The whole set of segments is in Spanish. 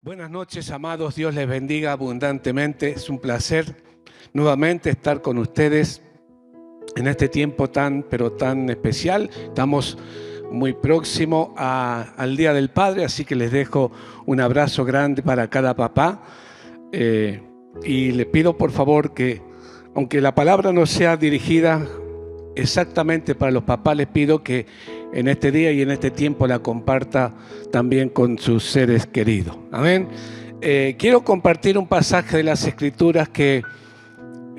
Buenas noches, amados. Dios les bendiga abundantemente. Es un placer nuevamente estar con ustedes en este tiempo tan especial. Estamos muy próximo al Día del Padre, así que les dejo un abrazo grande para cada papá. Y le pido por favor que, aunque la palabra no sea dirigida exactamente para los papás, les pido que en este día y en este tiempo la comparta también con sus seres queridos. Amén. Quiero compartir un pasaje de las Escrituras que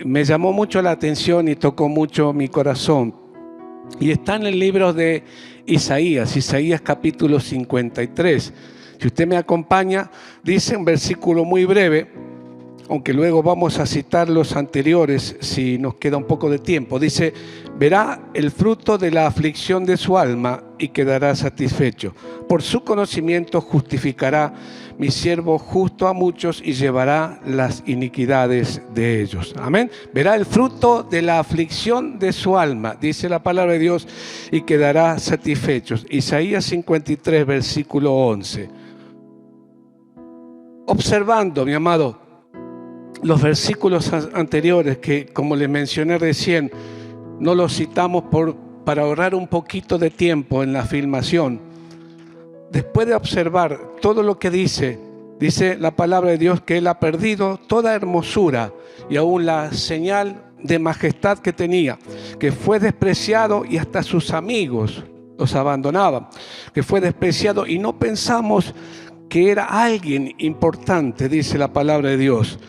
me llamó mucho la atención y tocó mucho mi corazón. Y está en el libro de Isaías capítulo 53. Si usted me acompaña, dice un versículo muy breve, aunque luego vamos a citar los anteriores si nos queda un poco de tiempo. Dice: verá el fruto de la aflicción de su alma y quedará satisfecho. Por su conocimiento justificará mi siervo justo a muchos y llevará las iniquidades de ellos. Amén. Verá el fruto de la aflicción de su alma, dice la palabra de Dios, y quedará satisfecho. Isaías 53, versículo 11. Observando, mi amado, los versículos anteriores que, como les mencioné recién, no los citamos para ahorrar un poquito de tiempo en la filmación. Después de observar todo lo que dice la palabra de Dios que Él ha perdido toda hermosura y aún la señal de majestad que tenía, que fue despreciado y hasta sus amigos los abandonaban, que fue despreciado y no pensamos que era alguien importante, dice la palabra de Dios.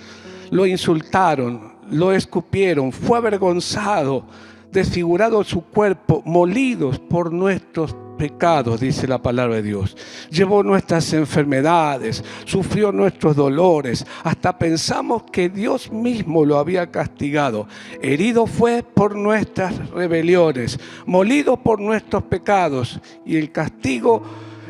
Lo insultaron, lo escupieron, fue avergonzado, desfigurado su cuerpo, molidos por nuestros pecados, dice la palabra de Dios. Llevó nuestras enfermedades, sufrió nuestros dolores, hasta pensamos que Dios mismo lo había castigado. Herido fue por nuestras rebeliones, molido por nuestros pecados, y el castigo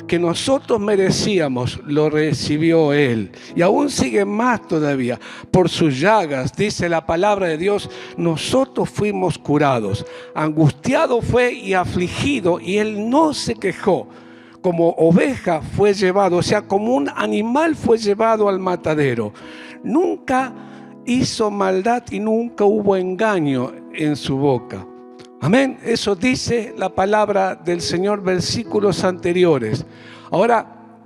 que nosotros merecíamos lo recibió Él. Y aún sigue más todavía. Por sus llagas, dice la palabra de Dios, nosotros fuimos curados. Angustiado fue y afligido, y Él no se quejó. Como oveja fue llevado, o sea, como un animal fue llevado al matadero. Nunca hizo maldad y nunca hubo engaño en su boca. Amén. Eso dice la palabra del Señor, versículos anteriores. Ahora,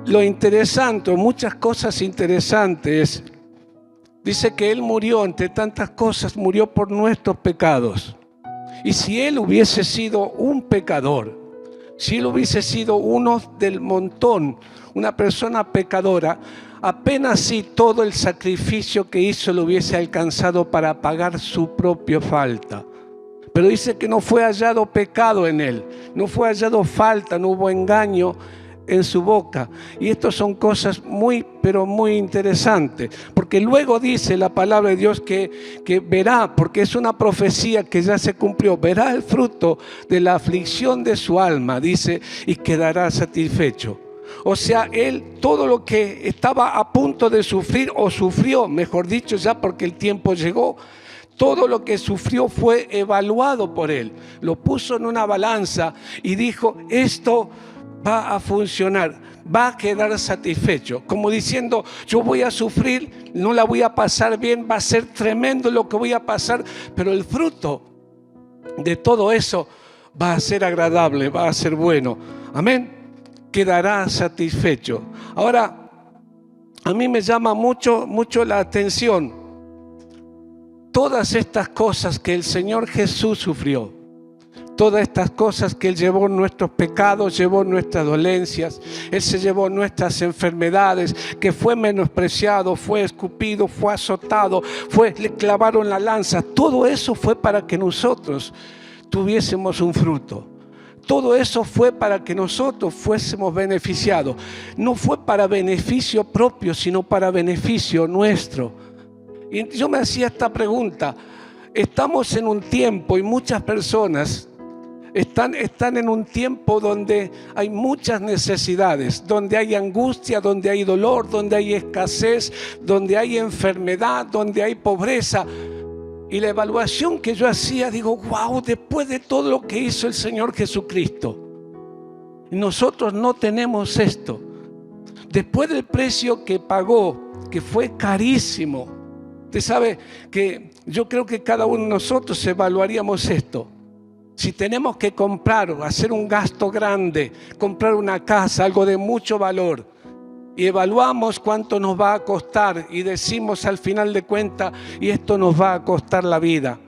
lo interesante, muchas cosas interesantes, dice que Él murió, entre tantas cosas, murió por nuestros pecados. Y si Él hubiese sido un pecador, si Él hubiese sido uno del montón, una persona pecadora, apenas si todo el sacrificio que hizo lo hubiese alcanzado para pagar su propia falta. Pero dice que no fue hallado pecado en Él, no fue hallado falta, no hubo engaño en su boca. Y estas son cosas pero muy interesantes, porque luego dice la palabra de Dios que verá, porque es una profecía que ya se cumplió, verá el fruto de la aflicción de su alma, dice, y quedará satisfecho. O sea, Él todo lo que estaba a punto de sufrir, o sufrió, mejor dicho, ya porque el tiempo llegó, todo lo que sufrió fue evaluado por Él. Lo puso en una balanza y dijo: esto va a funcionar, va a quedar satisfecho. Como diciendo: yo voy a sufrir, no la voy a pasar bien, va a ser tremendo lo que voy a pasar, pero el fruto de todo eso va a ser agradable, va a ser bueno. Amén. Quedará satisfecho. Ahora, a mí me llama mucho la atención todas estas cosas que el Señor Jesús sufrió, todas estas cosas que Él llevó nuestros pecados, llevó nuestras dolencias, Él se llevó nuestras enfermedades, que fue menospreciado, fue escupido, fue azotado, le clavaron la lanza. Todo eso fue para que nosotros tuviésemos un fruto. Todo eso fue para que nosotros fuésemos beneficiados. No fue para beneficio propio, sino para beneficio nuestro. Y yo me hacía esta pregunta: estamos en un tiempo, y muchas personas están en un tiempo donde hay muchas necesidades, donde hay angustia, donde hay dolor, donde hay escasez, donde hay enfermedad, donde hay pobreza. Y la evaluación que yo hacía, digo: wow, después de todo lo que hizo el Señor Jesucristo, nosotros no tenemos esto. después del precio que pagó, que fue carísimo. Usted sabe que yo creo que cada uno de nosotros evaluaríamos esto. Si tenemos que comprar, hacer un gasto grande, comprar una casa, algo de mucho valor, y evaluamos cuánto nos va a costar y decimos al final de cuentas, y esto nos va a costar la vida,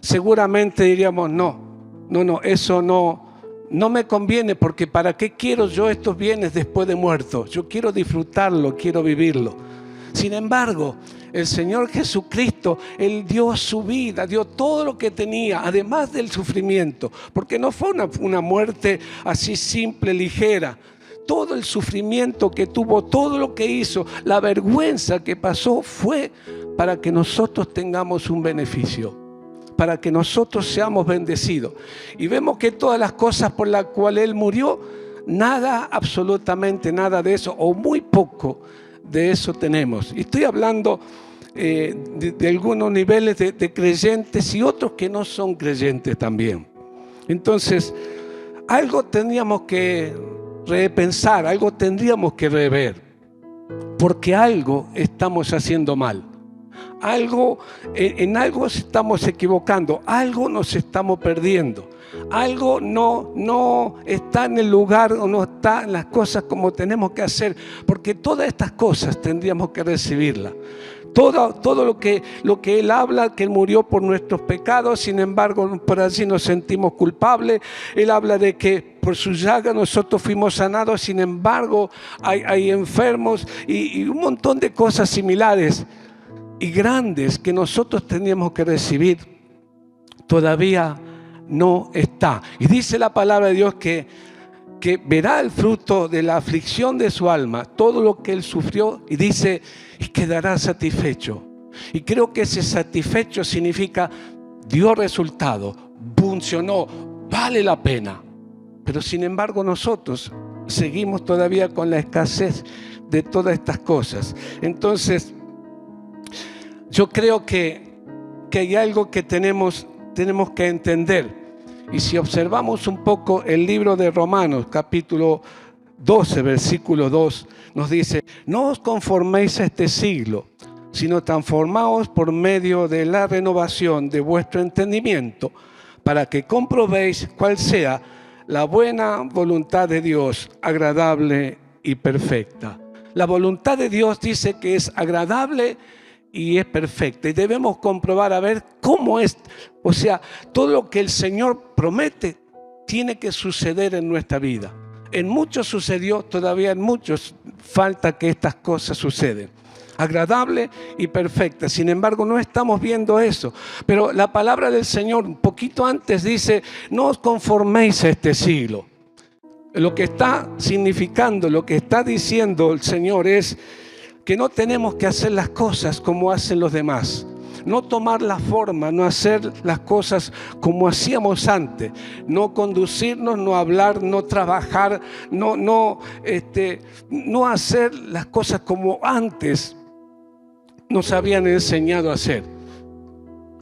seguramente diríamos no, eso no me conviene, porque ¿para qué quiero yo estos bienes después de muerto? Yo quiero disfrutarlo, quiero vivirlo. Sin embargo, el Señor Jesucristo, Él dio su vida, dio todo lo que tenía, además del sufrimiento, porque no fue una muerte así simple, ligera. Todo el sufrimiento que tuvo, todo lo que hizo, la vergüenza que pasó, fue para que nosotros tengamos un beneficio, para que nosotros seamos bendecidos. Y vemos que todas las cosas por las cuales Él murió, nada, absolutamente nada de eso, o muy poco de eso tenemos. Y estoy hablando de algunos niveles de creyentes y otros que no son creyentes también. Entonces, algo tendríamos que repensar, algo tendríamos que rever, porque algo estamos haciendo mal. En algo nos estamos equivocando, algo nos estamos perdiendo, algo no está en el lugar o no está en las cosas como tenemos que hacer, porque todas estas cosas tendríamos que recibirlas. Todo lo que Él habla, que Él murió por nuestros pecados, sin embargo por allí nos sentimos culpables. Él habla de que por su llaga nosotros fuimos sanados, sin embargo hay enfermos y un montón de cosas similares y grandes que nosotros teníamos que recibir. Todavía no está. Y dice la palabra de Dios que verá el fruto de la aflicción de su alma, todo lo que Él sufrió, y dice, y quedará satisfecho. Y creo que ese satisfecho significa, dio resultado, funcionó, vale la pena. Pero sin embargo nosotros seguimos todavía con la escasez de todas estas cosas. Entonces, yo creo que hay algo que tenemos que entender. Y si observamos un poco el libro de Romanos, capítulo 12, versículo 2, nos dice, no os conforméis a este siglo, sino transformaos por medio de la renovación de vuestro entendimiento, para que comprobéis cuál sea la buena voluntad de Dios, agradable y perfecta. La voluntad de Dios dice que es agradable y es perfecta, y debemos comprobar a ver cómo es. O sea, todo lo que el Señor promete tiene que suceder en nuestra vida. En muchos sucedió, todavía en muchos falta que estas cosas sucedan. Agradable y perfecta. Sin embargo, no estamos viendo eso. Pero la palabra del Señor un poquito antes dice, no os conforméis a este siglo. Lo que está significando, lo que está diciendo el Señor es que no tenemos que hacer las cosas como hacen los demás. No tomar la forma, no hacer las cosas como hacíamos antes. No conducirnos, no hablar, no trabajar, no hacer las cosas como antes nos habían enseñado a hacer.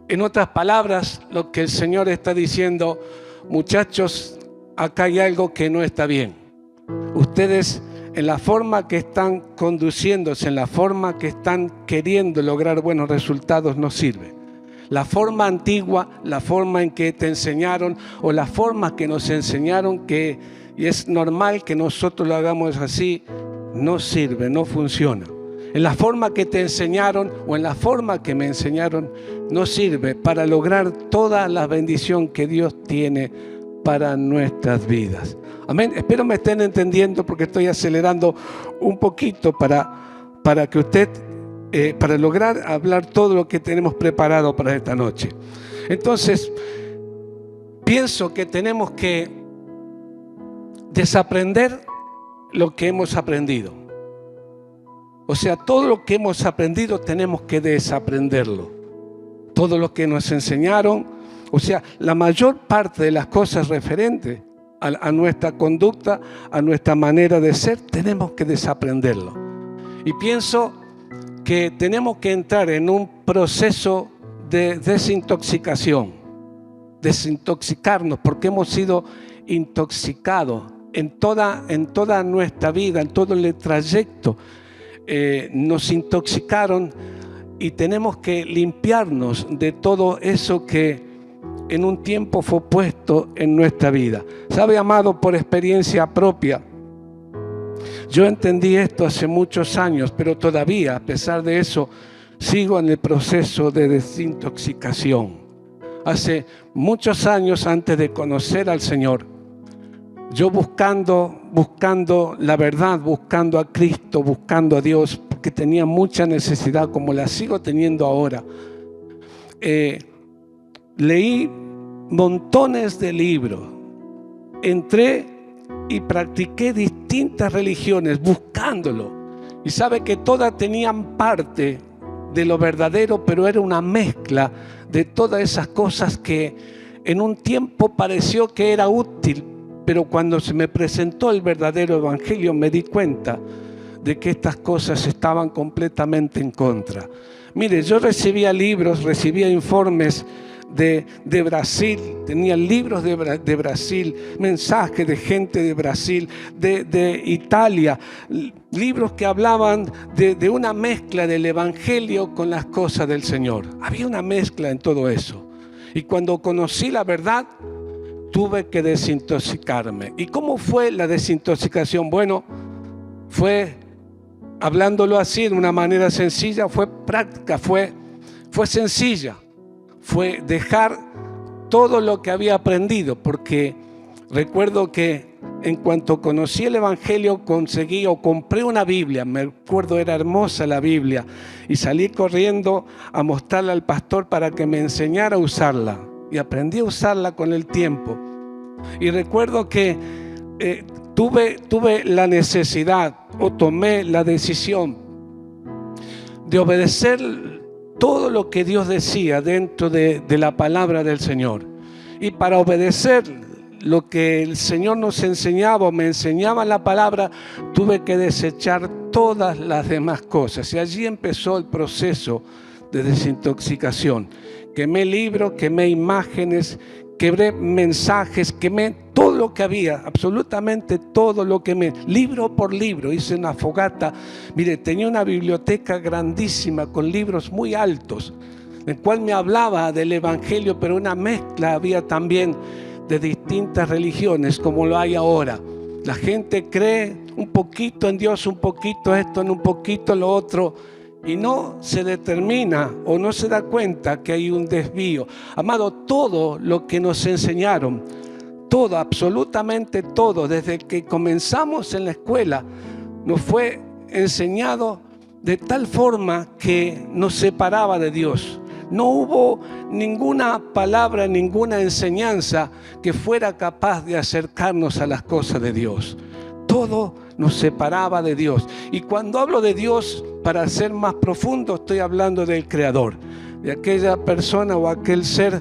En otras palabras, lo que el Señor está diciendo, muchachos, acá hay algo que no está bien. Ustedes, en la forma que están conduciéndose, en la forma que están queriendo lograr buenos resultados, no sirve. La forma antigua, la forma en que te enseñaron o la forma que nos enseñaron, y es normal que nosotros lo hagamos así, no sirve, no funciona. En la forma que te enseñaron o en la forma que me enseñaron, no sirve para lograr toda la bendición que Dios tiene para nuestras vidas. Amén. Espero me estén entendiendo, porque estoy acelerando un poquito para que usted, para lograr hablar todo lo que tenemos preparado para esta noche. Entonces, pienso que tenemos que desaprender lo que hemos aprendido. O sea, todo lo que hemos aprendido tenemos que desaprenderlo. Todo lo que nos enseñaron, o sea, la mayor parte de las cosas referentes a nuestra conducta, a nuestra manera de ser, tenemos que desaprenderlo. Y pienso que tenemos que entrar en un proceso de desintoxicación, desintoxicarnos, porque hemos sido intoxicados en toda nuestra vida, en todo el trayecto, nos intoxicaron y tenemos que limpiarnos de todo eso que en un tiempo fue puesto en nuestra vida. ¿Sabe, amado? Por experiencia propia, yo entendí esto hace muchos años, pero todavía, a pesar de eso, sigo en el proceso de desintoxicación. Hace muchos años, antes de conocer al Señor, yo buscando la verdad, buscando a Cristo, buscando a Dios, porque tenía mucha necesidad, como la sigo teniendo ahora. Leí montones de libros, entré y practiqué distintas religiones buscándolo. Y sabe que todas tenían parte de lo verdadero, pero era una mezcla de todas esas cosas que en un tiempo pareció que era útil, pero cuando se me presentó el verdadero evangelio me di cuenta de que estas cosas estaban completamente en contra. Mire, yo recibía libros, recibía informes de Brasil, tenía libros de Brasil, mensajes de gente de Brasil, de Italia, libros que hablaban de una mezcla del evangelio con las cosas del Señor. Había una mezcla en todo eso. Y cuando conocí la verdad, tuve que desintoxicarme. ¿Y cómo fue la desintoxicación? Bueno, fue, hablándolo así de una manera sencilla, fue práctica, fue sencilla. Fue dejar todo lo que había aprendido, porque recuerdo que en cuanto conocí el evangelio conseguí o compré una Biblia, me acuerdo era hermosa la Biblia, y salí corriendo a mostrarla al pastor para que me enseñara a usarla, y aprendí a usarla con el tiempo. Y recuerdo que tuve la necesidad o tomé la decisión de obedecer todo lo que Dios decía dentro de la palabra del Señor. Y para obedecer lo que el Señor nos enseñaba o me enseñaba en la palabra, tuve que desechar todas las demás cosas. Y allí empezó el proceso de desintoxicación. Quemé libros, quemé imágenes, quebré mensajes, quemé todo lo que había, absolutamente todo lo que libro por libro, hice una fogata. Mire, tenía una biblioteca grandísima con libros muy altos, en el cual me hablaba del evangelio, pero una mezcla había también de distintas religiones, como lo hay ahora. La gente cree un poquito en Dios, un poquito esto, en un poquito lo otro, y no se determina o no se da cuenta que hay un desvío. Amado, todo lo que nos enseñaron, todo, absolutamente todo, desde que comenzamos en la escuela, nos fue enseñado de tal forma que nos separaba de Dios. No hubo ninguna palabra, ninguna enseñanza que fuera capaz de acercarnos a las cosas de Dios. Todo nos separaba de Dios. Y cuando hablo de Dios, para ser más profundo, estoy hablando del Creador, de aquella persona o aquel ser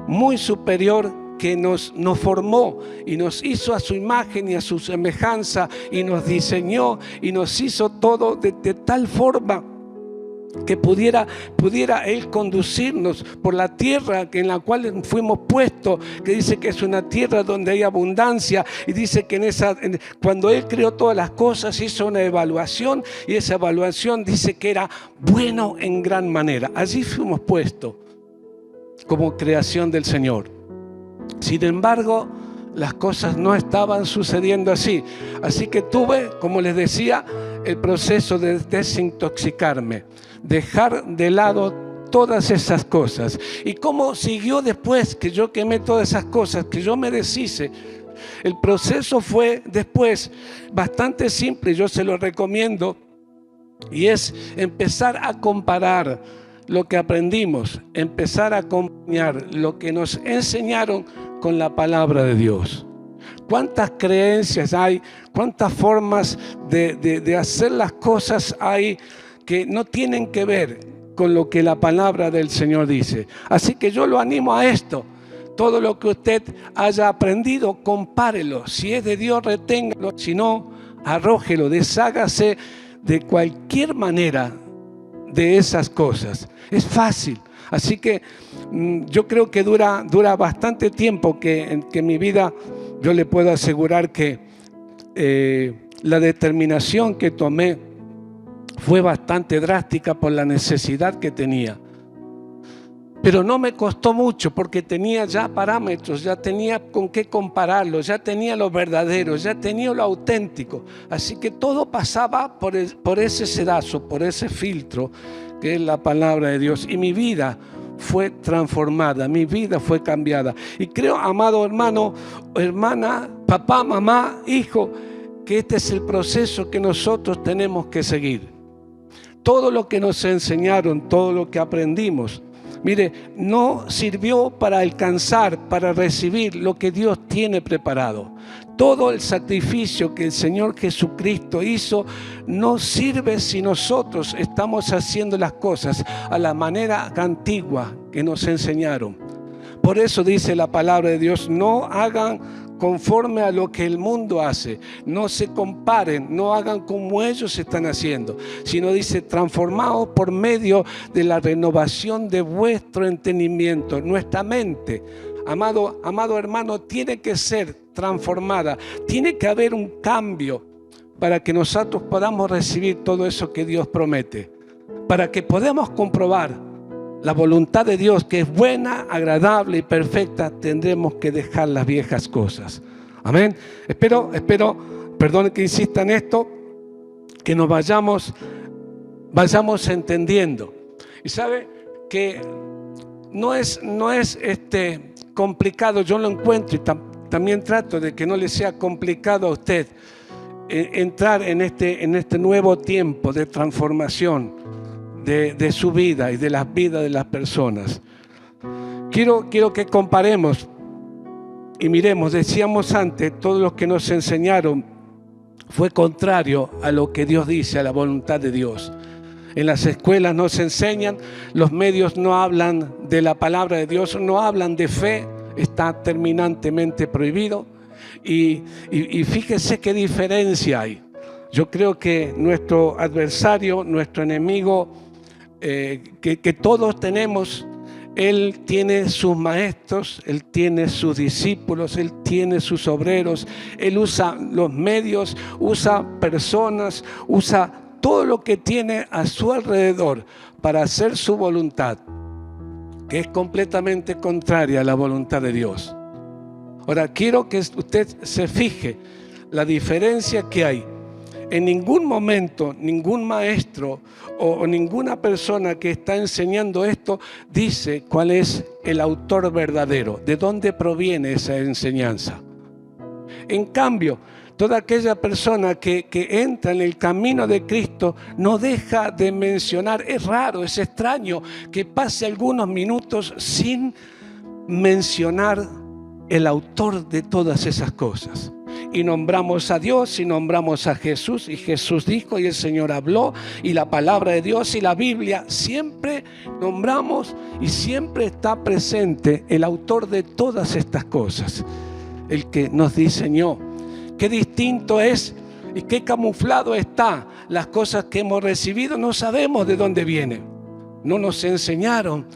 muy superior que nos formó y nos hizo a su imagen y a su semejanza y nos diseñó y nos hizo todo de tal forma que pudiera Él conducirnos por la tierra en la cual fuimos puestos, que dice que es una tierra donde hay abundancia, y dice que cuando Él creó todas las cosas hizo una evaluación, y esa evaluación dice que era bueno en gran manera. Allí fuimos puestos como creación del Señor. Sin embargo, las cosas no estaban sucediendo así. Así que tuve, como les decía, el proceso de desintoxicarme, dejar de lado todas esas cosas. ¿Y cómo siguió después que yo quemé todas esas cosas, que yo me deshice? El proceso fue después bastante simple, yo se lo recomiendo, y es empezar a comparar lo que aprendimos, empezar a acompañar lo que nos enseñaron con la palabra de Dios. ¿Cuántas creencias hay? ¿Cuántas formas de hacer las cosas hay que no tienen que ver con lo que la palabra del Señor dice? Así que yo lo animo a esto. Todo lo que usted haya aprendido, compárelo. Si es de Dios, reténgalo. Si no, arrójelo, deshágase de cualquier manera de esas cosas. Es fácil. Así que yo creo que dura bastante tiempo que en mi vida yo le puedo asegurar que la determinación que tomé fue bastante drástica por la necesidad que tenía. Pero no me costó mucho porque tenía ya parámetros, ya tenía con qué compararlo, ya tenía lo verdadero, ya tenía lo auténtico. Así que todo pasaba por ese sedazo, por ese filtro que es la palabra de Dios. Y mi vida fue transformada, mi vida fue cambiada. Y creo, amado hermano, hermana, papá, mamá, hijo, que este es el proceso que nosotros tenemos que seguir. Todo lo que nos enseñaron, todo lo que aprendimos, mire, no sirvió para alcanzar, para recibir lo que Dios tiene preparado. Todo el sacrificio que el Señor Jesucristo hizo no sirve si nosotros estamos haciendo las cosas a la manera antigua que nos enseñaron. Por eso dice la palabra de Dios, no hagan conforme a lo que el mundo hace, no se comparen, no hagan como ellos están haciendo, sino dice, transformados por medio de la renovación de vuestro entendimiento. Nuestra mente, amado hermano, tiene que ser transformada, tiene que haber un cambio para que nosotros podamos recibir todo eso que Dios promete, para que podamos comprobar la voluntad de Dios, que es buena, agradable y perfecta. Tendremos que dejar las viejas cosas. Amén. Espero, perdón que insista en esto, que nos vayamos entendiendo. Y sabe que no es complicado, yo lo encuentro y también trato de que no le sea complicado a usted entrar en este nuevo tiempo de transformación de su vida y de las vidas de las personas. Quiero que comparemos y miremos. Decíamos antes, todo lo que nos enseñaron fue contrario a lo que Dios dice, a la voluntad de Dios. En las escuelas nos enseñan, los medios no hablan de la palabra de Dios, no hablan de fe, está terminantemente prohibido. Y fíjese qué diferencia hay. Yo creo que nuestro adversario, nuestro enemigo, que todos tenemos, él tiene sus maestros, él tiene sus discípulos, él tiene sus obreros, él usa los medios, usa personas, usa todo lo que tiene a su alrededor para hacer su voluntad, que es completamente contraria a la voluntad de Dios. Ahora, quiero que usted se fije la diferencia que hay. En ningún momento, ningún maestro o ninguna persona que está enseñando esto dice cuál es el autor verdadero, de dónde proviene esa enseñanza. En cambio, toda aquella persona que entra en el camino de Cristo no deja de mencionar. Es raro, es extraño que pase algunos minutos sin mencionar el autor de todas esas cosas. Y nombramos a Dios y nombramos a Jesús, y Jesús dijo y el Señor habló, y la palabra de Dios y la Biblia, siempre nombramos y siempre está presente el autor de todas estas cosas, el que nos diseñó. Qué distinto es y qué camuflado está las cosas que hemos recibido. No sabemos de dónde vienen, no nos enseñaron,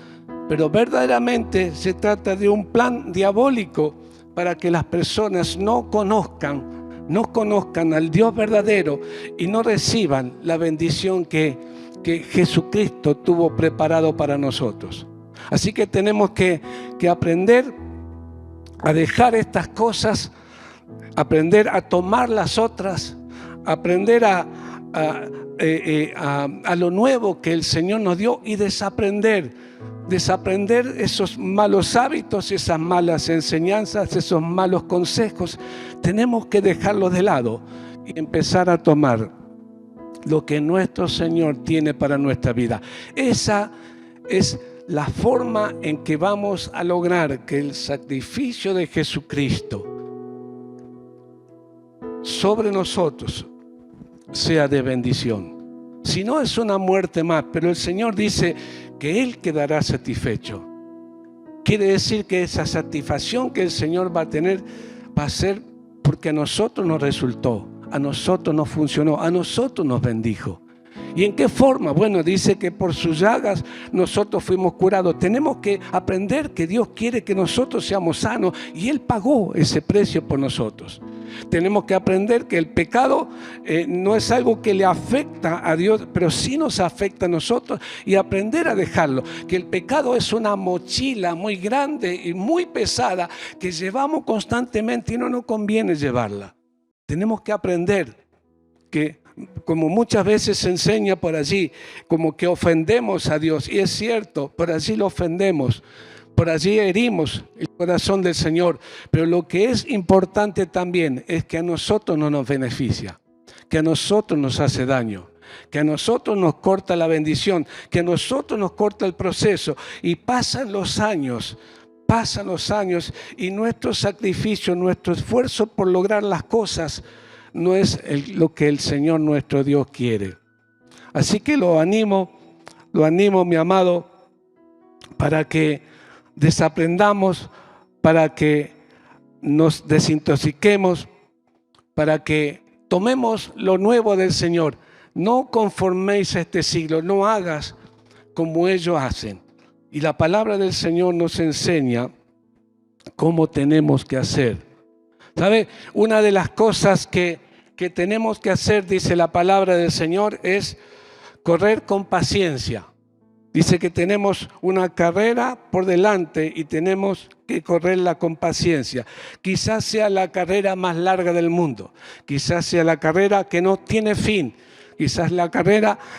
pero verdaderamente se trata de un plan diabólico para que las personas no conozcan al Dios verdadero y no reciban la bendición que Jesucristo tuvo preparado para nosotros. Así que tenemos que aprender a dejar estas cosas, aprender a tomar las otras, aprender a lo nuevo que el Señor nos dio y desaprender esos malos hábitos, esas malas enseñanzas, esos malos consejos. Tenemos que dejarlos de lado y empezar a tomar lo que nuestro Señor tiene para nuestra vida. Esa es la forma en que vamos a lograr que el sacrificio de Jesucristo sobre nosotros sea de bendición. Si no, es una muerte más, pero el Señor dice que Él quedará satisfecho. Quiere decir que esa satisfacción que el Señor va a tener va a ser porque a nosotros nos resultó, a nosotros nos funcionó, a nosotros nos bendijo. ¿Y en qué forma? Bueno, dice que por sus llagas nosotros fuimos curados. Tenemos que aprender que Dios quiere que nosotros seamos sanos y Él pagó ese precio por nosotros. Tenemos que aprender que el pecado no es algo que le afecta a Dios, pero sí nos afecta a nosotros, y aprender a dejarlo. Que el pecado es una mochila muy grande y muy pesada que llevamos constantemente y no nos conviene llevarla. Tenemos que aprender que, como muchas veces se enseña por allí, como que ofendemos a Dios, y es cierto, por allí lo ofendemos, por allí herimos el corazón del Señor, pero lo que es importante también es que a nosotros no nos beneficia, que a nosotros nos hace daño, que a nosotros nos corta la bendición, que a nosotros nos corta el proceso, y pasan los años y nuestro sacrificio, nuestro esfuerzo por lograr las cosas no es lo que el Señor nuestro Dios quiere. Así que lo animo, mi amado, para que desaprendamos, para que nos desintoxiquemos, para que tomemos lo nuevo del Señor. No conforméis a este siglo, no hagas como ellos hacen. Y la palabra del Señor nos enseña cómo tenemos que hacer. ¿Sabe? Una de las cosas que tenemos que hacer, dice la palabra del Señor, es correr con paciencia. Dice que tenemos una carrera por delante y tenemos que correrla con paciencia. Quizás sea la carrera más larga del mundo. Quizás sea la carrera que no tiene fin. Quizás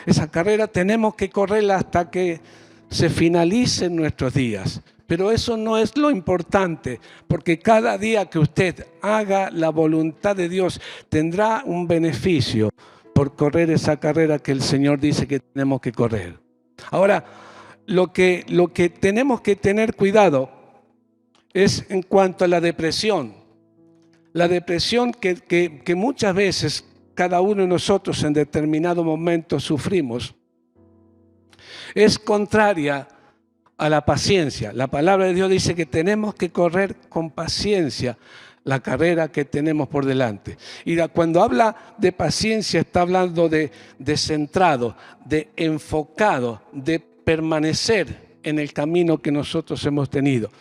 esa carrera tenemos que correrla hasta que se finalicen nuestros días. Pero eso no es lo importante, porque cada día que usted haga la voluntad de Dios tendrá un beneficio por correr esa carrera que el Señor dice que tenemos que correr. Ahora, lo que tenemos que tener cuidado es en cuanto a la depresión. La depresión que muchas veces cada uno de nosotros en determinado momento sufrimos es contraria a la paciencia. La palabra de Dios dice que tenemos que correr con paciencia la carrera que tenemos por delante. Y cuando habla de paciencia está hablando de centrado, de enfocado, de permanecer en el camino que nosotros hemos tenido.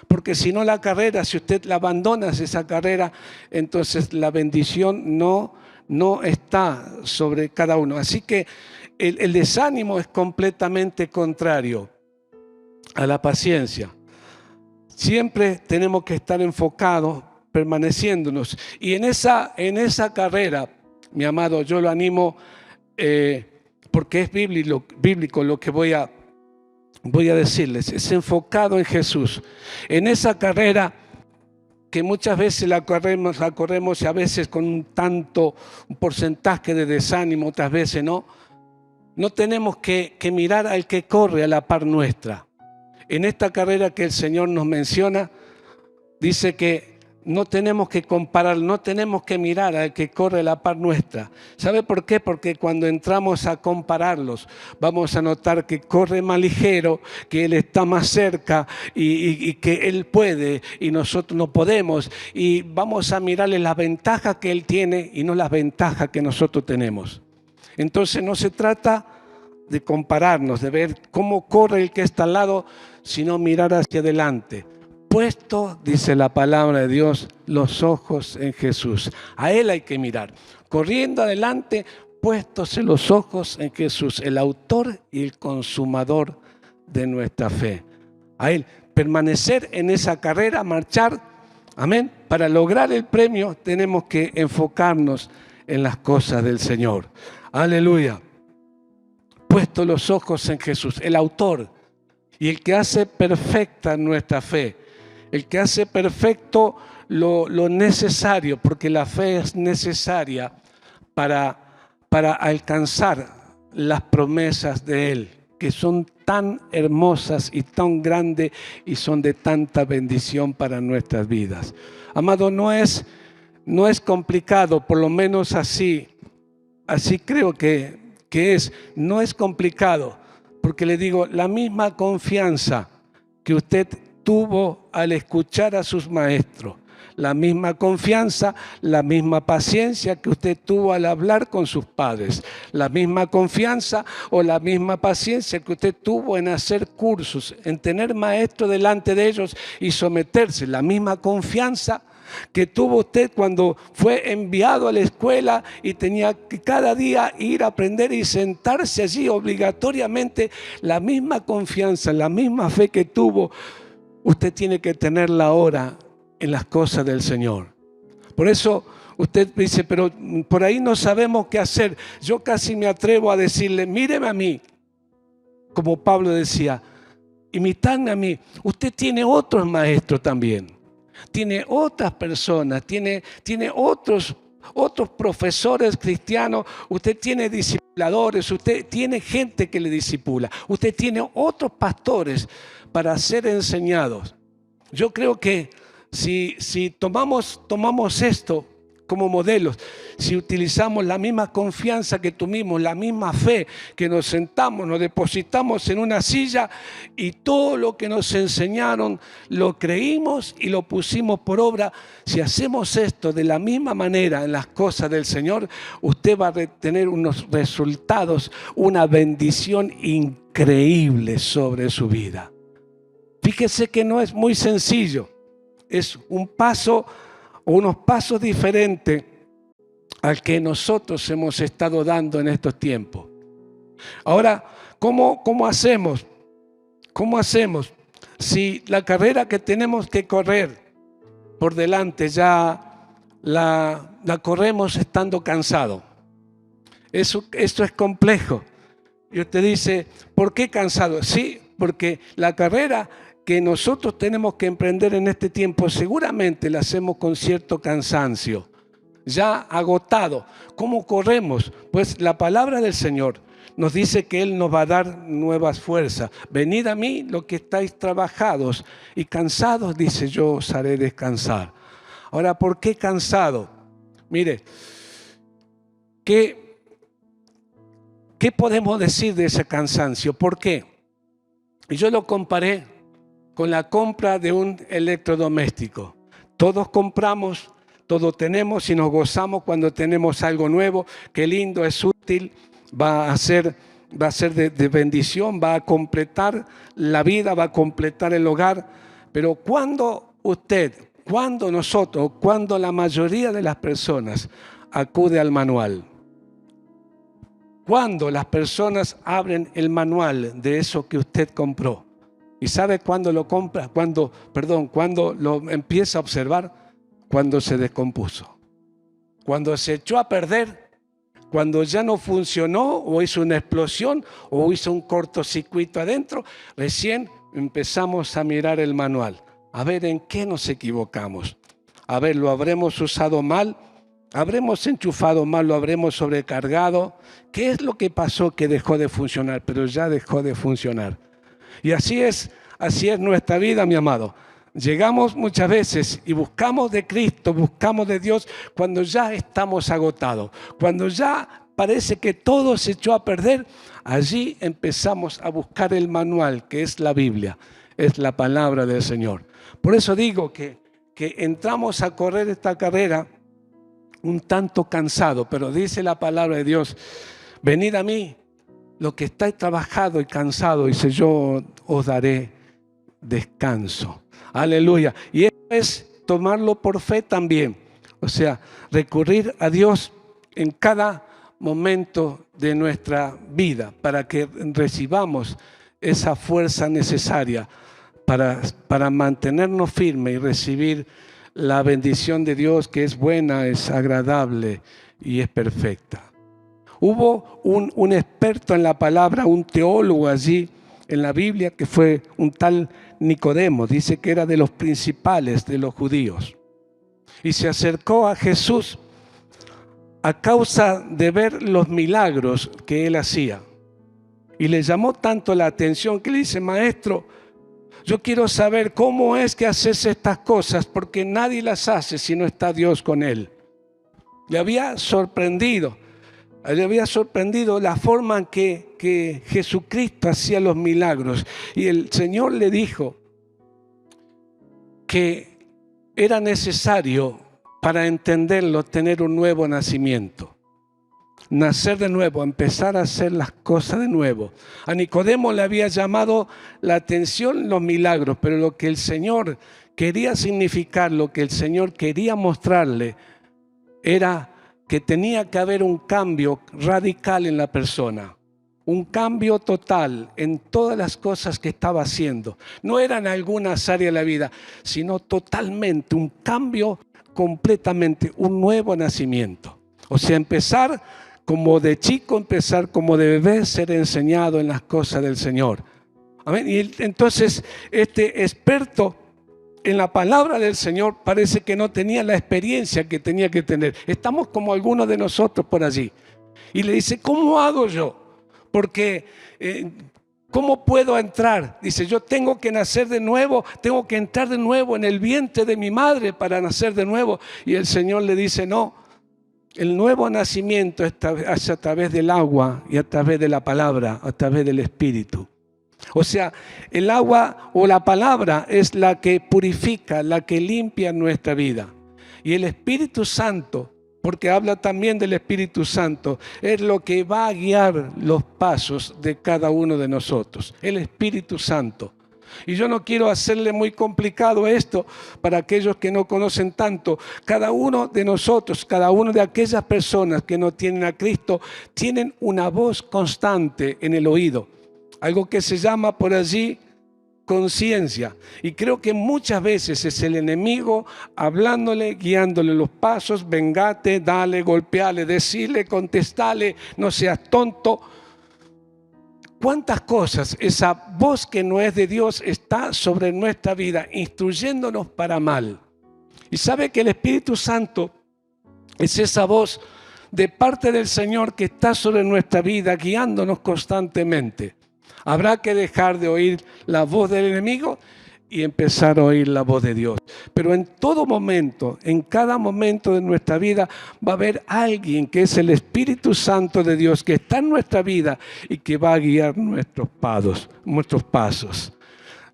Porque si no la carrera, si usted la abandona esa carrera, entonces la bendición no está sobre cada uno. Así que el desánimo es completamente contrario a la paciencia. Siempre tenemos que estar enfocados, permaneciéndonos. Y en esa carrera, mi amado, yo lo animo porque es bíblico lo que voy a decirles. Es enfocado en Jesús. En esa carrera que muchas veces la corremos y a veces con un porcentaje de desánimo, otras veces no. No tenemos que mirar al que corre a la par nuestra. En esta carrera que el Señor nos menciona, dice que no tenemos que comparar, no tenemos que mirar al que corre a la par nuestra. ¿Sabe por qué? Porque cuando entramos a compararlos, vamos a notar que corre más ligero, que Él está más cerca y que Él puede y nosotros no podemos. Y vamos a mirarle las ventajas que Él tiene y no las ventajas que nosotros tenemos. Entonces no se trata de compararnos, de ver cómo corre el que está al lado, sino mirar hacia adelante. Puesto, dice la palabra de Dios, los ojos en Jesús. A Él hay que mirar. Corriendo adelante, puestos en los ojos en Jesús, el autor y el consumador de nuestra fe. A Él, permanecer en esa carrera, marchar, amén. Para lograr el premio tenemos que enfocarnos en las cosas del Señor. Aleluya. Puesto los ojos en Jesús, el autor y el que hace perfecta nuestra fe, el que hace perfecto lo necesario, porque la fe es necesaria para alcanzar las promesas de Él, que son tan hermosas y tan grandes y son de tanta bendición para nuestras vidas. Amado, no es complicado, por lo menos así creo que no es complicado, porque le digo, la misma confianza que usted tuvo al escuchar a sus maestros, la misma confianza, la misma paciencia que usted tuvo al hablar con sus padres, la misma confianza o la misma paciencia que usted tuvo en hacer cursos, en tener maestros delante de ellos y someterse, la misma confianza que tuvo usted cuando fue enviado a la escuela y tenía que cada día ir a aprender y sentarse allí obligatoriamente. La misma confianza, la misma fe que tuvo, usted tiene que tenerla ahora en las cosas del Señor. Por eso usted dice, pero por ahí no sabemos qué hacer. Yo casi me atrevo a decirle, míreme a mí, como Pablo decía, imitadme a mí. Usted tiene otros maestros también. Tiene otras personas, tiene otros profesores cristianos, usted tiene discipuladores, usted tiene gente que le discipula, usted tiene otros pastores para ser enseñados. Yo creo que si tomamos esto como modelos, si utilizamos la misma confianza que tuvimos, la misma fe, que nos sentamos, nos depositamos en una silla y todo lo que nos enseñaron lo creímos y lo pusimos por obra, si hacemos esto de la misma manera en las cosas del Señor, usted va a tener unos resultados, una bendición increíble sobre su vida. Fíjese que no es muy sencillo, es un paso o unos pasos diferentes al que nosotros hemos estado dando en estos tiempos. Ahora, ¿cómo hacemos? ¿Cómo hacemos si la carrera que tenemos que correr por delante ya la corremos estando cansado? Esto es complejo. Y usted dice, ¿por qué cansado? Sí, porque la carrera que nosotros tenemos que emprender en este tiempo seguramente la hacemos con cierto cansancio, ya agotado. ¿Cómo corremos? Pues la palabra del Señor nos dice que Él nos va a dar nuevas fuerzas. Venid a mí los que estáis trabajados y cansados, dice, yo os haré descansar. Ahora, ¿por qué cansado? Mire, ¿qué podemos decir de ese cansancio? ¿Por qué? Yo lo comparé con la compra de un electrodoméstico. Todos compramos, todos tenemos y nos gozamos cuando tenemos algo nuevo. Qué lindo, es útil, va a ser de bendición, va a completar la vida, va a completar el hogar. Pero cuando nosotros, cuando la mayoría de las personas acude al manual, cuando las personas abren el manual de eso que usted compró, ¿y sabe cuándo lo compra? Cuando lo empieza a observar, cuando se descompuso, cuando se echó a perder, cuando ya no funcionó o hizo una explosión o hizo un cortocircuito adentro, recién empezamos a mirar el manual, a ver en qué nos equivocamos, a ver, ¿lo habremos usado mal? ¿Habremos enchufado mal? ¿Lo habremos sobrecargado? ¿Qué es lo que pasó que dejó de funcionar? Pero ya dejó de funcionar. Y así es nuestra vida, mi amado. Llegamos muchas veces y buscamos de Cristo, buscamos de Dios cuando ya estamos agotados, cuando ya parece que todo se echó a perder. Allí empezamos a buscar el manual, que es la Biblia, es la palabra del Señor. Por eso digo que entramos a correr esta carrera un tanto cansado, pero dice la palabra de Dios, venid a mí, los que estáis trabajados y cansados, dice, yo os daré descanso. Aleluya. Y eso es tomarlo por fe también. O sea, recurrir a Dios en cada momento de nuestra vida para que recibamos esa fuerza necesaria para mantenernos firmes y recibir la bendición de Dios, que es buena, es agradable y es perfecta. Hubo un experto en la palabra, un teólogo allí en la Biblia, que fue un tal Nicodemo, dice que era de los principales de los judíos. Y se acercó a Jesús a causa de ver los milagros que él hacía. Y le llamó tanto la atención que le dice, maestro, yo quiero saber cómo es que haces estas cosas, porque nadie las hace si no está Dios con él. Le había sorprendido la forma en que Jesucristo hacía los milagros. Y el Señor le dijo que era necesario, para entenderlo, tener un nuevo nacimiento. nacer de nuevo, empezar a hacer las cosas de nuevo. A Nicodemo le había llamado la atención los milagros, pero lo que el Señor quería significar, lo que el Señor quería mostrarle, era que tenía que haber un cambio radical en la persona. Un cambio total en todas las cosas que estaba haciendo. No eran algunas áreas de la vida, sino totalmente, un cambio completamente, un nuevo nacimiento. O sea, empezar como de chico, empezar como de bebé, ser enseñado en las cosas del Señor. Amén. Y entonces este experto en la palabra del Señor parece que no tenía la experiencia que tenía que tener. Estamos como algunos de nosotros por allí. Y le dice, ¿cómo hago yo? Porque, ¿cómo puedo entrar? Dice, yo tengo que nacer de nuevo, tengo que entrar de nuevo en el vientre de mi madre para nacer de nuevo. Y el Señor le dice, no, el nuevo nacimiento es a través del agua y a través de la palabra, a través del Espíritu. O sea, el agua o la palabra es la que purifica, la que limpia nuestra vida. Y el Espíritu Santo, porque habla también del Espíritu Santo, es lo que va a guiar los pasos de cada uno de nosotros, el Espíritu Santo. Y yo no quiero hacerle muy complicado esto para aquellos que no conocen tanto. Cada uno de nosotros, cada una de aquellas personas que no tienen a Cristo, tienen una voz constante en el oído, algo que se llama por allí conciencia. Y creo que muchas veces es el enemigo hablándole, guiándole los pasos. Vengate, dale, golpeale, decirle, contestale, no seas tonto. ¿Cuántas cosas esa voz que no es de Dios está sobre nuestra vida, instruyéndonos para mal? Y sabe que el Espíritu Santo es esa voz de parte del Señor que está sobre nuestra vida, guiándonos constantemente. Habrá que dejar de oír la voz del enemigo y empezar a oír la voz de Dios. Pero en todo momento, en cada momento de nuestra vida, va a haber alguien que es el Espíritu Santo de Dios, que está en nuestra vida y que va a guiar nuestros pasos.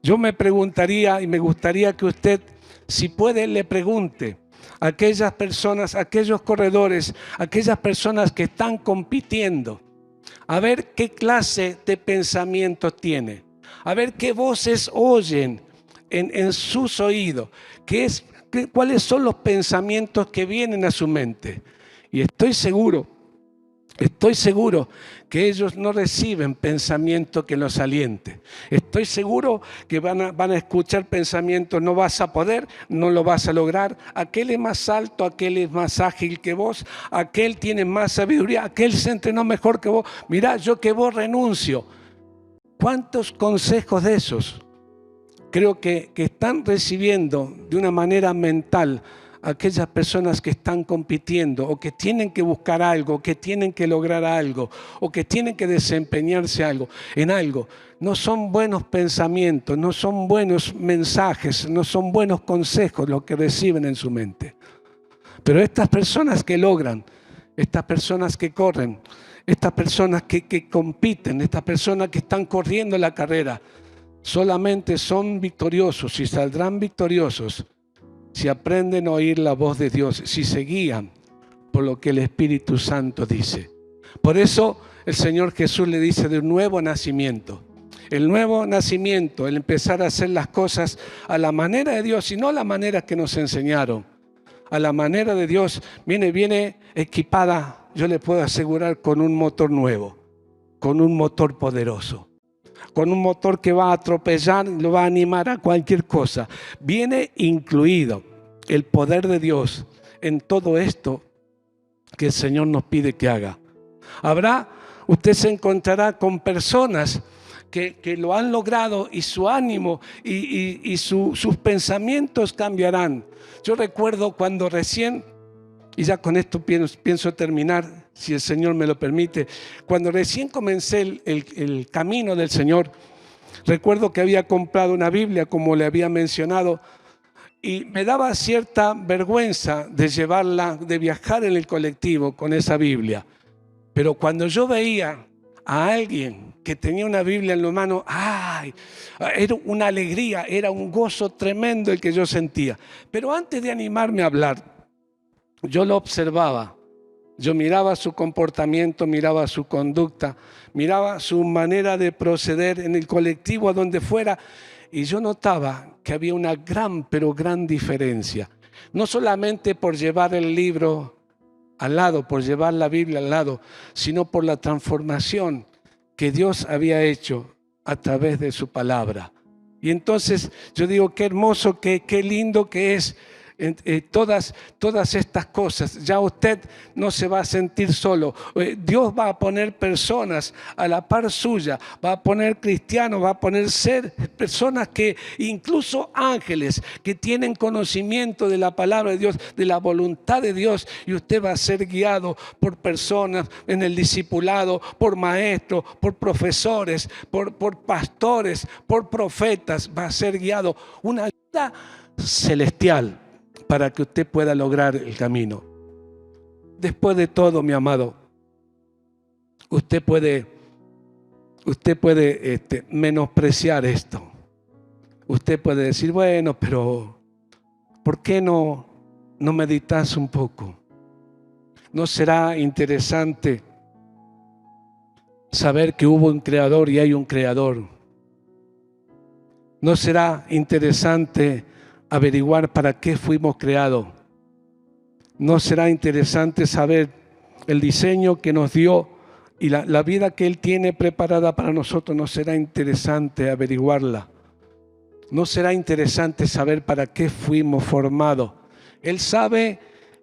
Yo me preguntaría y me gustaría que usted, si puede, le pregunte a aquellas personas, a aquellos corredores, a aquellas personas que están compitiendo, a ver qué clase de pensamiento tiene, a ver qué voces oyen en sus oídos, cuáles son los pensamientos que vienen a su mente. Y estoy seguro que ellos no reciben pensamiento que los aliente. Estoy seguro que van a escuchar pensamientos, no vas a poder, no lo vas a lograr, aquel es más alto, aquel es más ágil que vos, aquel tiene más sabiduría, aquel se entrenó mejor que vos, mirá, yo que vos renuncio. ¿Cuántos consejos de esos creo que están recibiendo de una manera mental aquellas personas que están compitiendo o que tienen que buscar algo, que tienen que lograr algo o que tienen que desempeñarse en algo? No son buenos pensamientos, no son buenos mensajes, no son buenos consejos los que reciben en su mente. Pero estas personas que logran, estas personas que corren, estas personas que compiten, estas personas que están corriendo la carrera, solamente son victoriosos y saldrán victoriosos si aprenden a oír la voz de Dios, si se guían por lo que el Espíritu Santo dice. Por eso el Señor Jesús le dice de un nuevo nacimiento. El nuevo nacimiento, el empezar a hacer las cosas a la manera de Dios y no a la manera que nos enseñaron. A la manera de Dios viene equipada, yo le puedo asegurar, con un motor nuevo, con un motor poderoso, con un motor que va a atropellar, lo va a animar a cualquier cosa. Viene incluido el poder de Dios en todo esto que el Señor nos pide que haga. Usted se encontrará con personas que lo han logrado y su ánimo y sus pensamientos cambiarán. Yo recuerdo cuando recién, y ya con esto pienso terminar, si el Señor me lo permite, cuando recién comencé el camino del Señor, recuerdo que había comprado una Biblia, como le había mencionado, y me daba cierta vergüenza de llevarla, de viajar en el colectivo con esa Biblia. Pero cuando yo veía a alguien que tenía una Biblia en la mano, ¡ay! Era una alegría, era un gozo tremendo el que yo sentía. Pero antes de animarme a hablar, yo lo observaba Yo miraba su comportamiento, miraba su conducta, miraba su manera de proceder en el colectivo, a donde fuera, y yo notaba que había una gran, pero gran diferencia. No solamente por llevar el libro al lado, por llevar la Biblia al lado, sino por la transformación que Dios había hecho a través de su palabra. Y entonces yo digo, qué hermoso, qué lindo que es todas estas cosas. Ya usted no se va a sentir solo. Dios va a poner personas a la par suya, va a poner cristianos, va a poner personas que, incluso ángeles, que tienen conocimiento de la palabra de Dios, de la voluntad de Dios, y usted va a ser guiado por personas en el discipulado, por maestros, por profesores, por pastores, por profetas. Va a ser guiado una ayuda celestial para que usted pueda lograr el camino. Después de todo, mi amado, usted puede menospreciar esto. Usted puede decir, bueno, pero ¿por qué no meditas un poco? ¿No será interesante saber que hubo un creador y hay un creador? ¿No será interesante averiguar para qué fuimos creados? ¿No será interesante saber el diseño que nos dio y la vida que Él tiene preparada para nosotros? ¿No será interesante averiguarla? ¿No será interesante saber para qué fuimos formados? Él sabe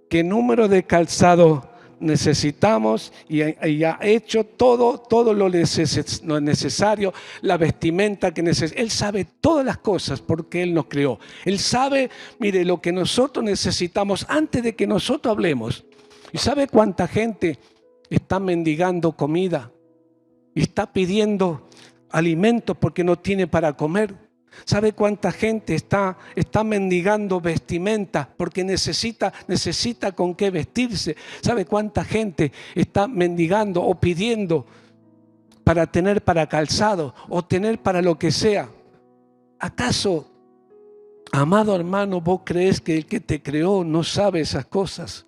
qué número de calzado necesitamos y ha hecho todo lo necesario, la vestimenta que necesitamos. Él sabe todas las cosas porque Él nos creó. Él sabe, mire, lo que nosotros necesitamos antes de que nosotros hablemos. ¿Y sabe cuánta gente está mendigando comida y está pidiendo alimentos porque no tiene para comer? ¿Sabe cuánta gente está mendigando vestimenta porque necesita con qué vestirse? ¿Sabe cuánta gente está mendigando o pidiendo para tener para calzado o tener para lo que sea? ¿Acaso, amado hermano, vos crees que el que te creó no sabe esas cosas?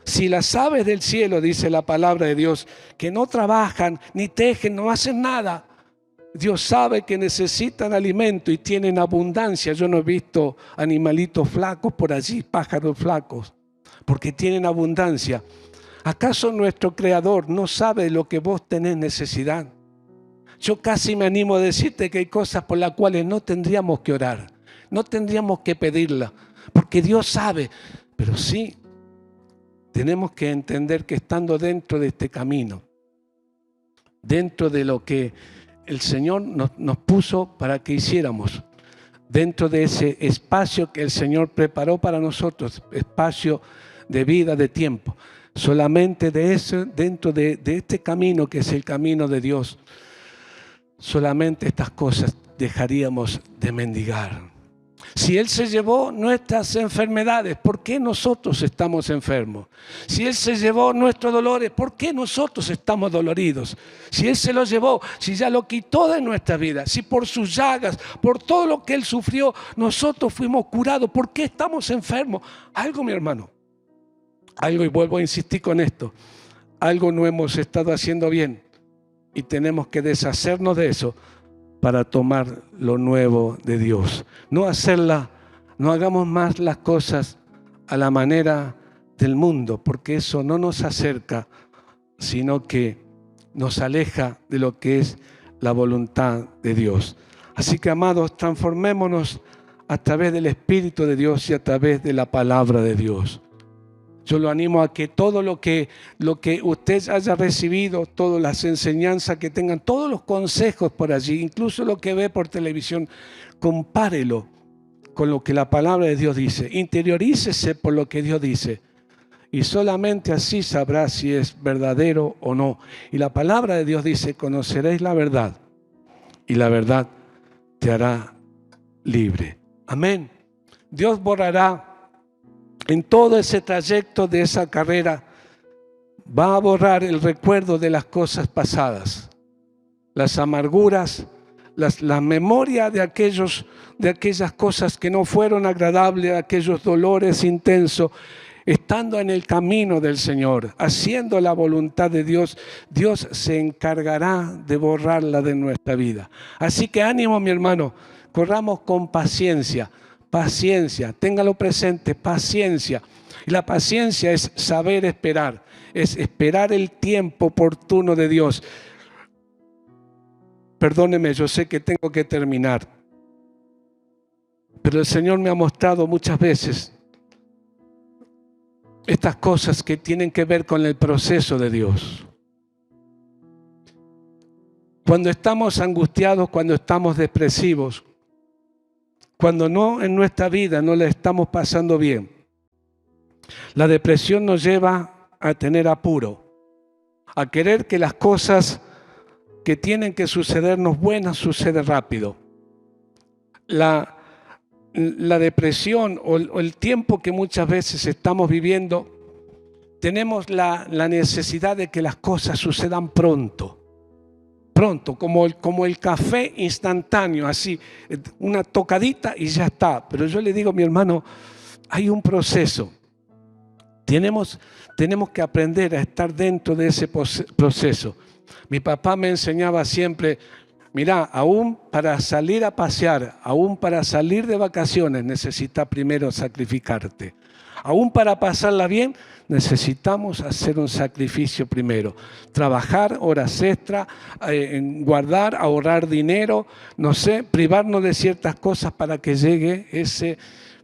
Si las aves del cielo, dice la palabra de Dios, que no trabajan, ni tejen, no hacen nada, Dios sabe que necesitan alimento y tienen abundancia. Yo no he visto animalitos flacos por allí, pájaros flacos, porque tienen abundancia. ¿Acaso nuestro Creador no sabe de lo que vos tenés necesidad? Yo casi me animo a decirte que hay cosas por las cuales no tendríamos que orar, no tendríamos que pedirla, porque Dios sabe. Pero sí, tenemos que entender que estando dentro de este camino, dentro de lo que el Señor nos puso para que hiciéramos, dentro de ese espacio que el Señor preparó para nosotros, espacio de vida, de tiempo, solamente de eso, dentro de este camino que es el camino de Dios, solamente estas cosas dejaríamos de mendigar. Si Él se llevó nuestras enfermedades, ¿por qué nosotros estamos enfermos? Si Él se llevó nuestros dolores, ¿por qué nosotros estamos doloridos? Si Él se los llevó, si ya lo quitó de nuestra vida, si por sus llagas, por todo lo que Él sufrió, nosotros fuimos curados, ¿por qué estamos enfermos? Algo, mi hermano, algo, y vuelvo a insistir con esto, algo no hemos estado haciendo bien y tenemos que deshacernos de eso para tomar lo nuevo de Dios. No hagamos más las cosas a la manera del mundo, porque eso no nos acerca, sino que nos aleja de lo que es la voluntad de Dios. Así que, amados, transformémonos a través del Espíritu de Dios y a través de la palabra de Dios. Yo lo animo a que todo lo que usted haya recibido, todas las enseñanzas que tengan, todos los consejos por allí, incluso lo que ve por televisión, compárelo con lo que la palabra de Dios dice. Interiorícese por lo que Dios dice. Y solamente así sabrá si es verdadero o no. Y la palabra de Dios dice, conoceréis la verdad y la verdad te hará libre. Amén. Dios borrará en todo ese trayecto de esa carrera, va a borrar el recuerdo de las cosas pasadas, las amarguras, la memoria de aquellas cosas que no fueron agradables, aquellos dolores intensos, estando en el camino del Señor, haciendo la voluntad de Dios, Dios se encargará de borrarla de nuestra vida. Así que ánimo, mi hermano, corramos con paciencia, paciencia, téngalo presente, paciencia. Y la paciencia es saber esperar, es esperar el tiempo oportuno de Dios. Perdóneme, yo sé que tengo que terminar, pero el Señor me ha mostrado muchas veces estas cosas que tienen que ver con el proceso de Dios. Cuando estamos angustiados, cuando estamos depresivos, cuando no en nuestra vida no la estamos pasando bien, la depresión nos lleva a tener apuro, a querer que las cosas que tienen que sucedernos buenas suceden rápido. La depresión o el tiempo que muchas veces estamos viviendo, tenemos la necesidad de que las cosas sucedan pronto, como el café instantáneo, así, una tocadita y ya está. Pero yo le digo, mi hermano, hay un proceso. Tenemos que aprender a estar dentro de ese proceso. Mi papá me enseñaba siempre, mira, aún para salir a pasear, aún para salir de vacaciones, necesitas primero sacrificarte. Aún para pasarla bien, necesitamos hacer un sacrificio primero. Trabajar horas extra, guardar, ahorrar dinero, no sé, privarnos de ciertas cosas para que llegue ese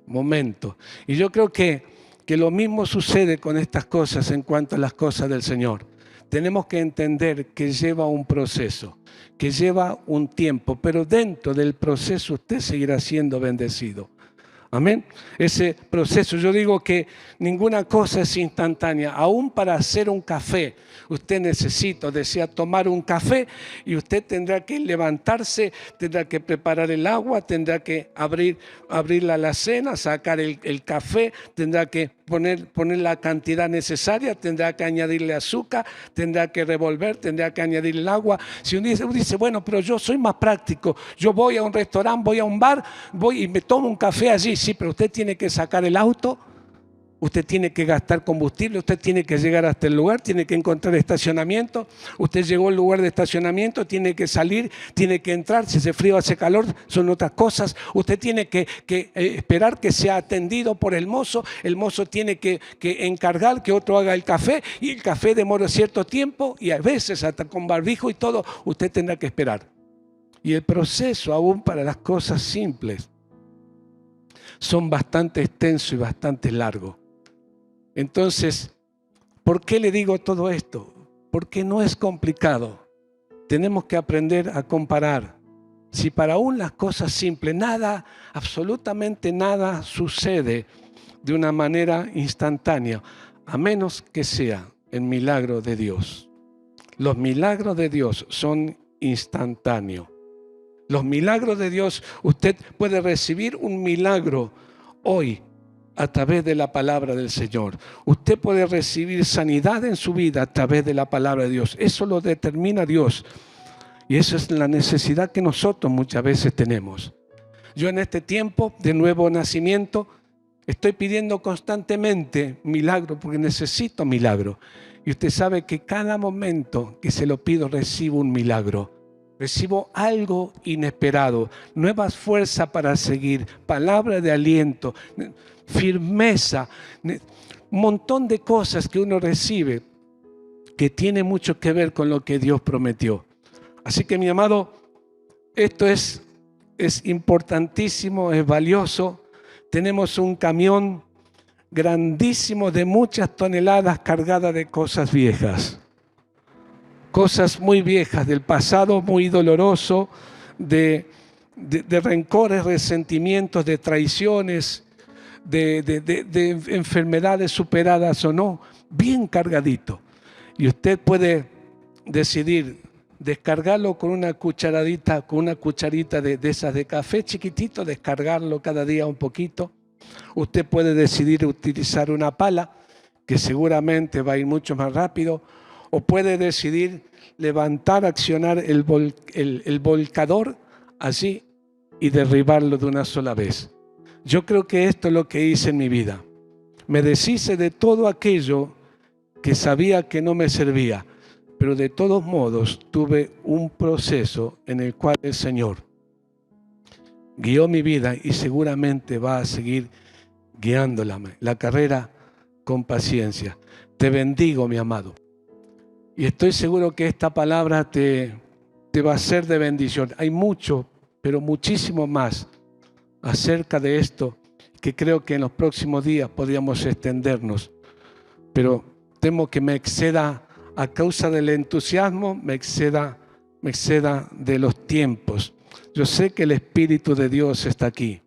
momento. Y yo creo que lo mismo sucede con estas cosas en cuanto a las cosas del Señor. Tenemos que entender que lleva un proceso, que lleva un tiempo, pero dentro del proceso usted seguirá siendo bendecido. Amén. Ese proceso, yo digo que ninguna cosa es instantánea. Aún para hacer un café, usted desea tomar un café y usted tendrá que levantarse, tendrá que preparar el agua, tendrá que abrir la alacena, sacar el café, tendrá que poner la cantidad necesaria, tendrá que añadirle azúcar, tendrá que revolver, tendrá que añadir el agua. Si uno dice, bueno, pero yo soy más práctico, yo voy a un restaurante, voy a un bar, voy y me tomo un café allí. Sí, pero usted tiene que sacar el auto, usted tiene que gastar combustible, usted tiene que llegar hasta el lugar, tiene que encontrar estacionamiento, usted llegó al lugar de estacionamiento, tiene que salir, tiene que entrar, si hace frío, hace calor, son otras cosas, usted tiene que esperar que sea atendido por el mozo tiene que encargar que otro haga el café y el café demora cierto tiempo y a veces hasta con barbijo y todo, usted tendrá que esperar. Y el proceso aún para las cosas simples son bastante extensos y bastante largos. Entonces, ¿por qué le digo todo esto? Porque no es complicado. Tenemos que aprender a comparar. Si para aún las cosas simples, nada, absolutamente nada sucede de una manera instantánea, a menos que sea el milagro de Dios. Los milagros de Dios son instantáneos. Los milagros de Dios, usted puede recibir un milagro hoy a través de la palabra del Señor. Usted puede recibir sanidad en su vida a través de la palabra de Dios. Eso lo determina Dios. Y esa es la necesidad que nosotros muchas veces tenemos. Yo en este tiempo de nuevo nacimiento estoy pidiendo constantemente milagro porque necesito milagro. Y usted sabe que cada momento que se lo pido recibo un milagro. Recibo algo inesperado, nuevas fuerzas para seguir, palabra de aliento, firmeza, un montón de cosas que uno recibe que tiene mucho que ver con lo que Dios prometió. Así que mi amado, esto es importantísimo, es valioso. Tenemos un camión grandísimo de muchas toneladas cargadas de cosas viejas. Cosas muy viejas del pasado, muy doloroso, de rencores, resentimientos, de traiciones, de enfermedades superadas o no, bien cargadito. Y usted puede decidir descargarlo con una cucharita de esas de café chiquitito, descargarlo cada día un poquito. Usted puede decidir utilizar una pala, que seguramente va a ir mucho más rápido. O puede decidir levantar, accionar el volcador así y derribarlo de una sola vez. Yo creo que esto es lo que hice en mi vida. Me deshice de todo aquello que sabía que no me servía, pero de todos modos tuve un proceso en el cual el Señor guió mi vida y seguramente va a seguir guiándola, la carrera con paciencia. Te bendigo, mi amado. Y estoy seguro que esta palabra te va a ser de bendición. Hay mucho, pero muchísimo más acerca de esto que creo que en los próximos días podríamos extendernos. Pero temo que me exceda a causa del entusiasmo, me exceda de los tiempos. Yo sé que el Espíritu de Dios está aquí.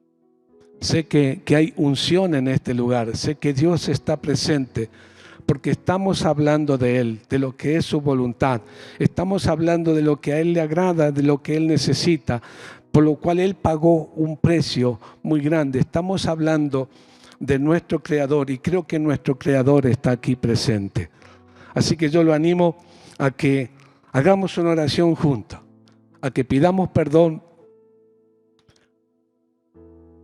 Sé que hay unción en este lugar. Sé que Dios está presente porque estamos hablando de Él, de lo que es su voluntad. Estamos hablando de lo que a Él le agrada, de lo que Él necesita, por lo cual Él pagó un precio muy grande. Estamos hablando de nuestro Creador y creo que nuestro Creador está aquí presente. Así que yo lo animo a que hagamos una oración juntos, a que pidamos perdón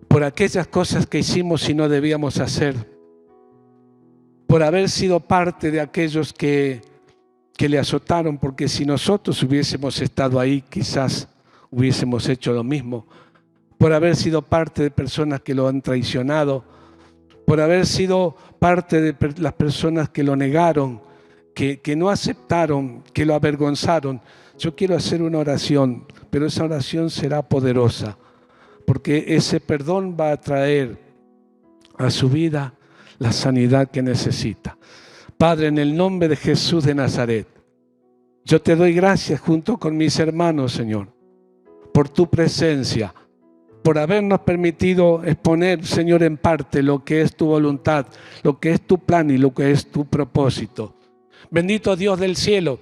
por aquellas cosas que hicimos y no debíamos hacer, por haber sido parte de aquellos que le azotaron, porque si nosotros hubiésemos estado ahí, quizás hubiésemos hecho lo mismo, por haber sido parte de personas que lo han traicionado, por haber sido parte de las personas que lo negaron, que no aceptaron, que lo avergonzaron. Yo quiero hacer una oración, pero esa oración será poderosa, porque ese perdón va a traer a su vida la sanidad que necesita. Padre, en el nombre de Jesús de Nazaret, yo te doy gracias junto con mis hermanos, Señor, por tu presencia, por habernos permitido exponer, Señor, en parte lo que es tu voluntad, lo que es tu plan y lo que es tu propósito. Bendito Dios del cielo,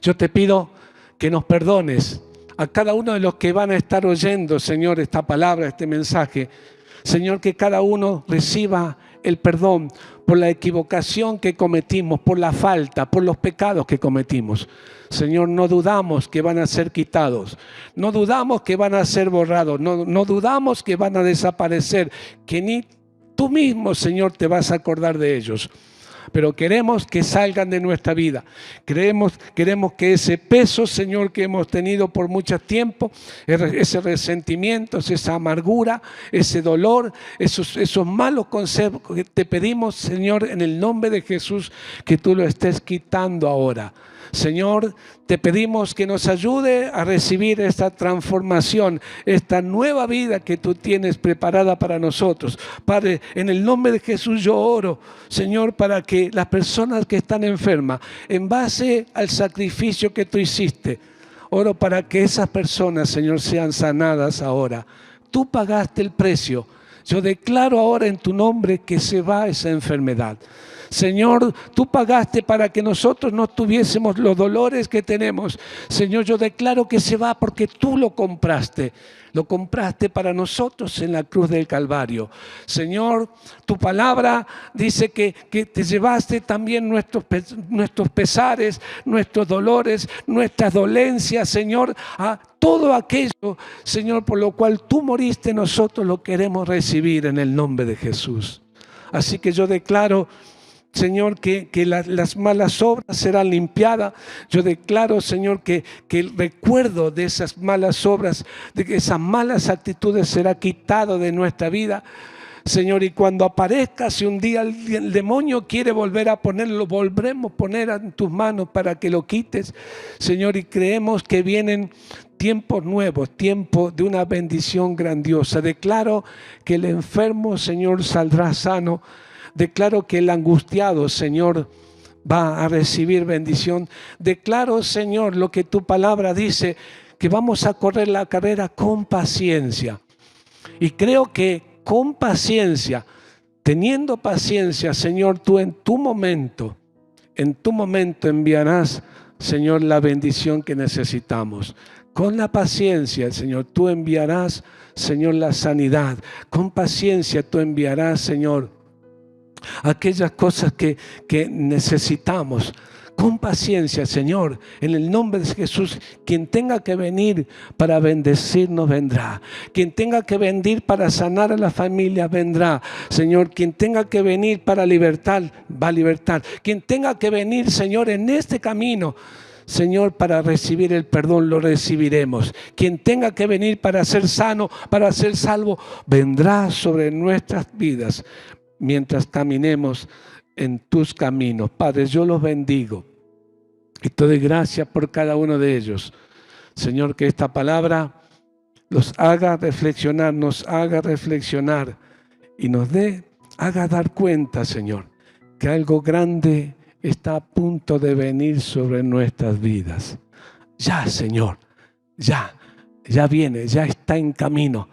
yo te pido que nos perdones a cada uno de los que van a estar oyendo, Señor, esta palabra, este mensaje. Señor, que cada uno reciba el perdón por la equivocación que cometimos, por la falta, por los pecados que cometimos. Señor, no dudamos que van a ser quitados, no dudamos que van a ser borrados, no dudamos que van a desaparecer, que ni tú mismo, Señor, te vas a acordar de ellos. Pero queremos que salgan de nuestra vida. Queremos que ese peso, Señor, que hemos tenido por mucho tiempo, ese resentimiento, esa amargura, ese dolor, esos malos conceptos, que te pedimos, Señor, en el nombre de Jesús, que tú lo estés quitando ahora. Señor, te pedimos que nos ayude a recibir esta transformación, esta nueva vida que tú tienes preparada para nosotros. Padre, en el nombre de Jesús yo oro, Señor, para que las personas que están enfermas, en base al sacrificio que tú hiciste, oro para que esas personas, Señor, sean sanadas ahora. Tú pagaste el precio. Yo declaro ahora en tu nombre que se va esa enfermedad. Señor, tú pagaste para que nosotros no tuviésemos los dolores que tenemos. Señor, yo declaro que se va porque tú lo compraste. Lo compraste para nosotros en la cruz del Calvario. Señor, tu palabra dice que te llevaste también nuestros pesares, nuestros dolores, nuestras dolencias, Señor, a todo aquello, Señor, por lo cual tú moriste, nosotros lo queremos recibir en el nombre de Jesús. Así que yo declaro, Señor, que las malas obras serán limpiadas. Yo declaro, Señor, que el recuerdo de esas malas obras, de que esas malas actitudes será quitado de nuestra vida. Señor, y cuando aparezca, si un día el demonio quiere volver a ponerlo, volveremos a poner en tus manos para que lo quites, Señor, y creemos que vienen tiempos nuevos, tiempos de una bendición grandiosa. Declaro que el enfermo, Señor, saldrá sano. Declaro que el angustiado, Señor, va a recibir bendición. Declaro, Señor, lo que tu palabra dice, que vamos a correr la carrera con paciencia. Y creo que con paciencia, teniendo paciencia, Señor, tú en tu momento enviarás, Señor, la bendición que necesitamos. Con la paciencia, Señor, tú enviarás, Señor, la sanidad. Con paciencia tú enviarás, Señor, aquellas cosas que necesitamos. con paciencia, Señor, en el nombre de Jesús. Quien tenga que venir para bendecirnos, vendrá. Quien tenga que venir para sanar a la familia, vendrá. Señor, quien tenga que venir para libertar, va a libertar. Quien tenga que venir, Señor, en este camino, Señor, para recibir el perdón, lo recibiremos. Quien tenga que venir para ser sano, para ser salvo, vendrá sobre nuestras vidas mientras caminemos en tus caminos. Padre, yo los bendigo y te doy gracias por cada uno de ellos. Señor, que esta palabra los haga reflexionar, nos haga reflexionar y nos haga dar cuenta, Señor, que algo grande está a punto de venir sobre nuestras vidas. Ya, Señor, ya viene, ya está en camino,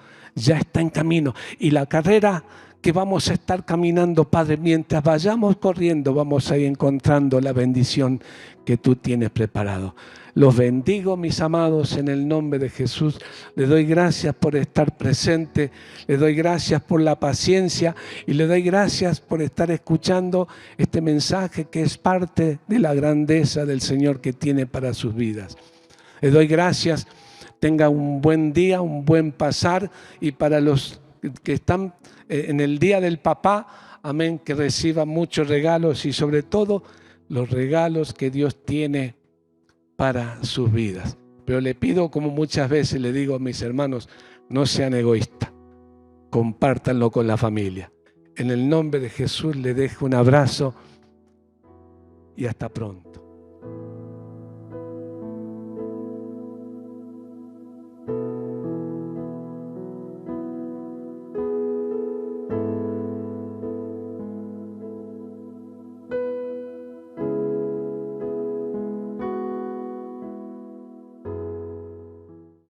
Y la carrera que vamos a estar caminando, Padre, mientras vayamos corriendo, vamos a ir encontrando la bendición que tú tienes preparado. Los bendigo, mis amados, en el nombre de Jesús. Les doy gracias por estar presente, les doy gracias por la paciencia y les doy gracias por estar escuchando este mensaje que es parte de la grandeza del Señor que tiene para sus vidas. Les doy gracias, tenga un buen día, un buen pasar, y para los que están en el Día del Papá, amén, que reciban muchos regalos y sobre todo los regalos que Dios tiene para sus vidas. Pero le pido, como muchas veces le digo a mis hermanos, no sean egoístas, compártanlo con la familia. En el nombre de Jesús le dejo un abrazo y hasta pronto.